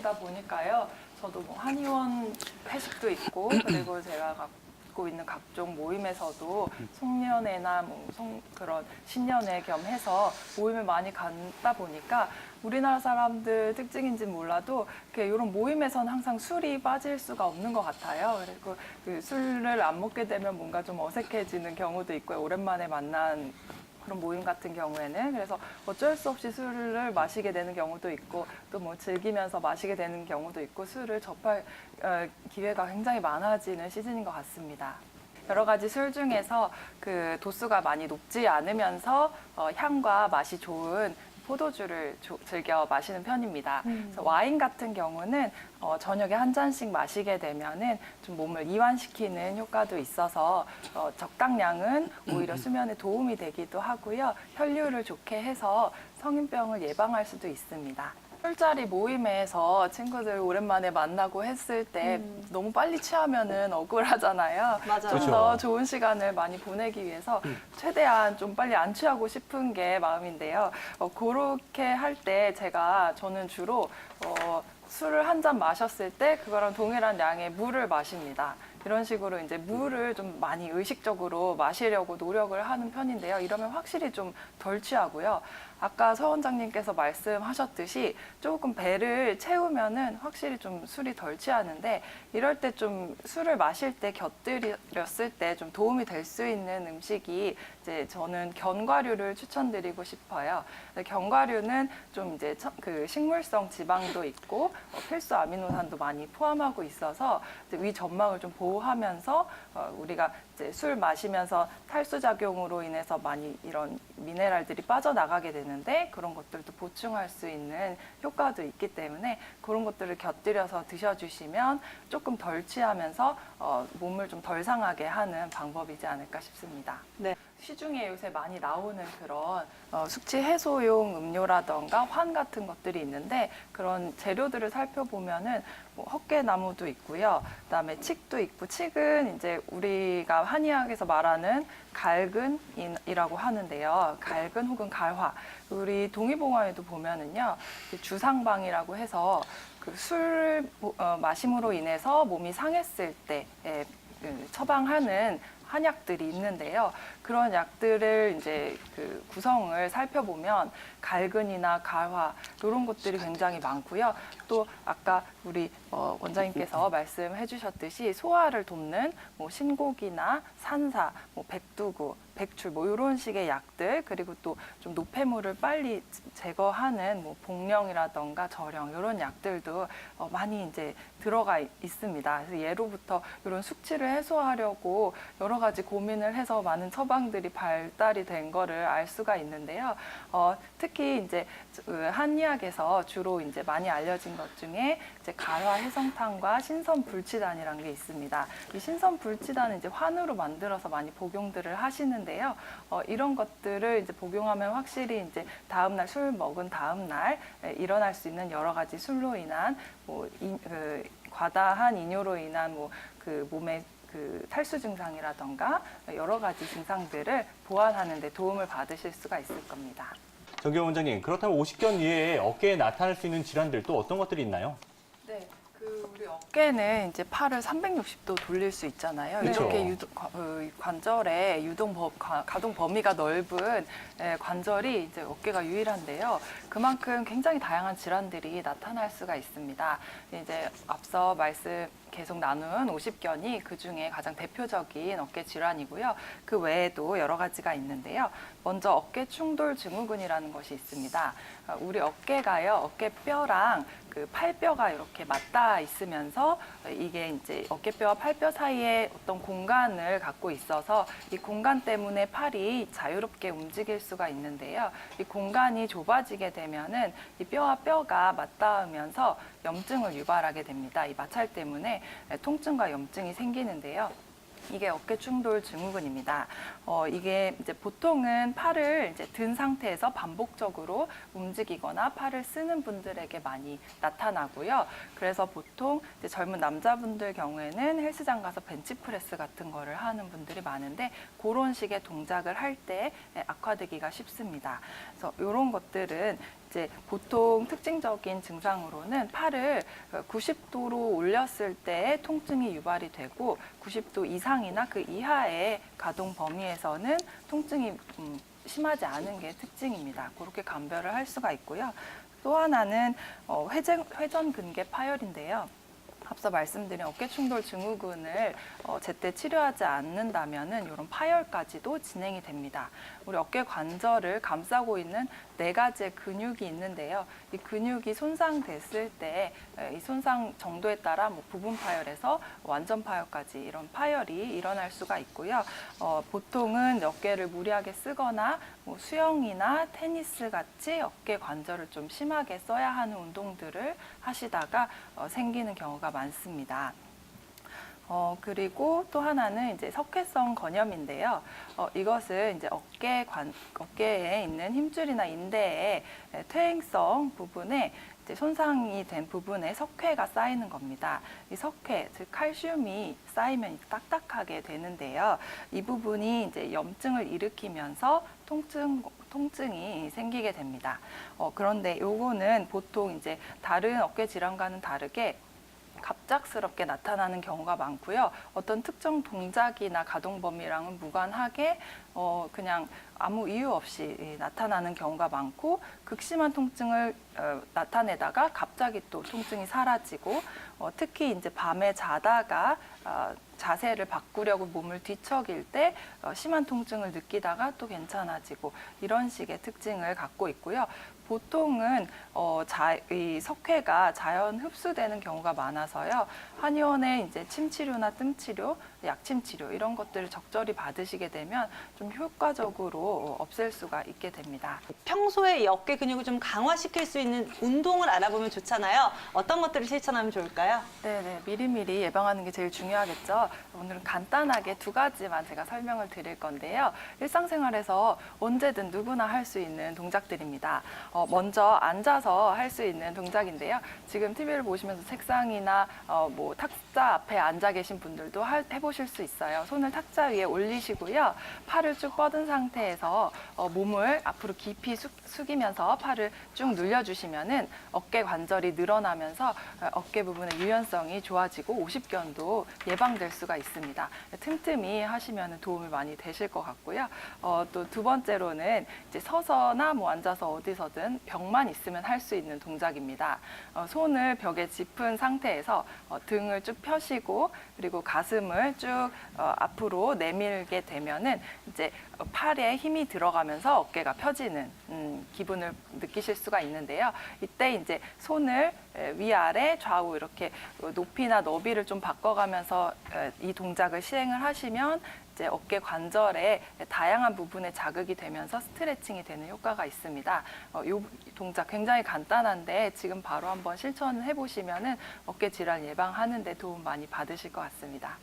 여성이다 보니까요. 저도 뭐 한의원 회식도 있고 그리고 제가 갖고 있는 각종 모임에서도 송년회나 뭐 그런 신년회 겸해서 모임을 많이 갔다 보니까 우리나라 사람들 특징인지 몰라도 이런 모임에서는 항상 술이 빠질 수가 없는 것 같아요. 그리고 그 술을 안 먹게 되면 뭔가 좀 어색해지는 경우도 있고요. 오랜만에 만난 그런 모임 같은 경우에는 그래서 어쩔 수 없이 술을 마시게 되는 경우도 있고 또 뭐 즐기면서 마시게 되는 경우도 있고 술을 접할 기회가 굉장히 많아지는 시즌인 것 같습니다. 여러 가지 술 중에서 그 도수가 많이 높지 않으면서 향과 맛이 좋은 포도주를 즐겨 마시는 편입니다. 그래서 와인 같은 경우는 저녁에 한 잔씩 마시게 되면은 좀 몸을 이완시키는 효과도 있어서 적당량은 오히려 수면에 도움이 되기도 하고요. 혈류를 좋게 해서 성인병을 예방할 수도 있습니다. 술자리 모임에서 친구들 오랜만에 만나고 했을 때 너무 빨리 취하면은 억울하잖아요. 맞아요. 좀 그렇죠. 더 좋은 시간을 많이 보내기 위해서 최대한 좀 빨리 안 취하고 싶은 게 마음인데요. 그렇게 할 때 저는 주로 술을 한 잔 마셨을 때 그거랑 동일한 양의 물을 마십니다. 이런 식으로 이제 물을 좀 많이 의식적으로 마시려고 노력을 하는 편인데요. 이러면 확실히 좀 덜 취하고요. 아까 서 원장님께서 말씀하셨듯이 조금 배를 채우면은 확실히 좀 술이 덜 취하는데 이럴 때 좀 술을 마실 때 곁들였을 때 좀 도움이 될 수 있는 음식이 이제 저는 견과류를 추천드리고 싶어요. 견과류는 좀 이제 그 식물성 지방도 있고 필수 아미노산도 많이 포함하고 있어서 이제 위 점막을 좀 보호하면서 우리가 이제 술 마시면서 탈수 작용으로 인해서 많이 이런 미네랄들이 빠져나가게 되는데 그런 것들도 보충할 수 있는 효과도 있기 때문에 그런 것들을 곁들여서 드셔주시면 조금 덜 취하면서 몸을 좀 덜 상하게 하는 방법이지 않을까 싶습니다. 네. 시중에 요새 많이 나오는 그런 숙취 해소용 음료라던가 환 같은 것들이 있는데 그런 재료들을 살펴보면은 뭐 헛개나무도 있고요. 그다음에 칡도 있고 칡은 이제 우리가 한의학에서 말하는 갈근이라고 하는데요. 갈근 혹은 갈화. 우리 동의보감에도 보면은요. 주상방이라고 해서 그 술 마심으로 인해서 몸이 상했을 때 처방하는 한약들이 있는데요. 그런 약들을 이제 그 구성을 살펴보면 갈근이나 갈화 이런 것들이 굉장히 많고요. 또 아까 우리 원장님께서 말씀해 주셨듯이 소화를 돕는 뭐 신고기나 산사, 뭐 백두구, 백출 뭐 이런 식의 약들 그리고 또 좀 노폐물을 빨리 제거하는 뭐 복령이라던가 절영 이런 약들도 많이 이제 들어가 있습니다. 그래서 예로부터 이런 숙취를 해소하려고 여러 가지 고민을 해서 많은 처방들이 발달이 된 거를 알 수가 있는데요. 특히 이제 한의학에서 주로 이제 많이 알려진 것 중에 이제 갈화해성탕과 신선불치단이라는 게 있습니다. 이 신선불치단은 이제 환으로 만들어서 많이 복용들을 하시는데요. 이런 것들을 이제 복용하면 확실히 이제 다음날 술 먹은 다음날 일어날 수 있는 여러 가지 술로 인한 뭐 과다한 이뇨로 인한 뭐 그 몸의 그 탈수 증상이라던가 여러 가지 증상들을 보완하는 데 도움을 받으실 수가 있을 겁니다. 정경 원장님, 그렇다면 오십견 이외에 어깨에 나타날 수 있는 질환들 또 어떤 것들이 있나요? 네, 우리 어깨는 이제 팔을 360도 돌릴 수 있잖아요. 그쵸. 이렇게 관절의 가동 범위가 넓은 관절이 이제 어깨가 유일한데요. 그만큼 굉장히 다양한 질환들이 나타날 수가 있습니다. 이제 앞서 계속 나눈 오십견이 그중에 가장 대표적인 어깨 질환이고요. 그 외에도 여러 가지가 있는데요. 먼저 어깨 충돌 증후군이라는 것이 있습니다. 우리 어깨가요, 어깨뼈랑 그 팔뼈가 이렇게 맞닿아 있으면서 이게 이제 어깨뼈와 팔뼈 사이에 어떤 공간을 갖고 있어서 이 공간 때문에 팔이 자유롭게 움직일 수가 있는데요. 이 공간이 좁아지게 되면은 이 뼈와 뼈가 맞닿으면서 염증을 유발하게 됩니다. 이 마찰 때문에 통증과 염증이 생기는데요. 이게 어깨 충돌 증후군입니다. 이게 이제 보통은 팔을 이제 든 상태에서 반복적으로 움직이거나 팔을 쓰는 분들에게 많이 나타나고요. 그래서 보통 이제 젊은 남자분들 경우에는 헬스장 가서 벤치프레스 같은 거를 하는 분들이 많은데 그런 식의 동작을 할 때 악화되기가 쉽습니다. 그래서 이런 것들은 이제 보통 특징적인 증상으로는 팔을 90도로 올렸을 때 통증이 유발이 되고 90도 이상이나 그 이하의 가동 범위에서는 통증이 심하지 않은 게 특징입니다. 그렇게 감별을 할 수가 있고요. 또 하나는 회전근개 파열인데요. 앞서 말씀드린 어깨충돌 증후군을 제때 치료하지 않는다면은 이런 파열까지도 진행이 됩니다. 우리 어깨 관절을 감싸고 있는 4가지의 근육이 있는데요. 이 근육이 손상됐을 때 이 손상 정도에 따라 뭐 부분 파열에서 완전 파열까지 이런 파열이 일어날 수가 있고요. 보통은 어깨를 무리하게 쓰거나 뭐 수영이나 테니스 같이 어깨 관절을 좀 심하게 써야 하는 운동들을 하시다가 생기는 경우가 많습니다. 그리고 또 하나는 이제 석회성 건염인데요. 이것은 이제 어깨에 있는 힘줄이나 인대의 퇴행성 부분에 이제 손상이 된 부분에 석회가 쌓이는 겁니다. 이 석회, 즉 칼슘이 쌓이면 딱딱하게 되는데요. 이 부분이 이제 염증을 일으키면서 통증이 생기게 됩니다. 그런데 요거는 보통 이제 다른 어깨 질환과는 다르게 갑작스럽게 나타나는 경우가 많고요. 어떤 특정 동작이나 가동 범위랑은 무관하게 그냥 아무 이유 없이 나타나는 경우가 많고 극심한 통증을 나타내다가 갑자기 또 통증이 사라지고 특히 이제 밤에 자다가 자세를 바꾸려고 몸을 뒤척일 때 심한 통증을 느끼다가 또 괜찮아지고 이런 식의 특징을 갖고 있고요. 보통은 이 석회가 자연 흡수되는 경우가 많아서요. 한의원에 이제 침치료나 뜸치료, 약침치료 이런 것들을 적절히 받으시게 되면 좀 효과적으로 없앨 수가 있게 됩니다. 평소에 이 어깨 근육을 좀 강화시킬 수 있는 운동을 알아보면 좋잖아요. 어떤 것들을 실천하면 좋을까요? 네네, 미리미리 예방하는 게 제일 중요하겠죠. 오늘은 간단하게 2가지만 제가 설명을 드릴 건데요. 일상생활에서 언제든 누구나 할 수 있는 동작들입니다. 먼저 앉아서 할 수 있는 동작인데요. 지금 TV를 보시면서 책상이나 뭐 탁자 앞에 앉아 계신 분들도 해보실 수 있어요. 손을 탁자 위에 올리시고요. 팔을 쭉 뻗은 상태에서 몸을 앞으로 깊이 숙이면서 팔을 쭉 눌려주시면은 어깨 관절이 늘어나면서 어깨 부분의 유연성이 좋아지고 오십견도 예방될 수가 있습니다. 틈틈이 하시면 도움이 많이 되실 것 같고요. 또 2번째로는 이제 서서나 뭐 앉아서 어디서든 벽만 있으면 할 수 있는 동작입니다. 손을 벽에 짚은 상태에서 등을 쭉 펴시고 그리고 가슴을 쭉 앞으로 내밀게 되면은 이제 팔에 힘이 들어가면서 어깨가 펴지는 기분을 느끼실 수가 있는데요. 이때 이제 손을 위아래 좌우 이렇게 높이나 너비를 좀 바꿔가면서 이 동작을 시행을 하시면 이제 어깨 관절의 다양한 부분에 자극이 되면서 스트레칭이 되는 효과가 있습니다. 이 동작 굉장히 간단한데 지금 바로 한번 실천해 보시면은 어깨 질환 예방하는 데 도움 많이 받으실 것 같습니다.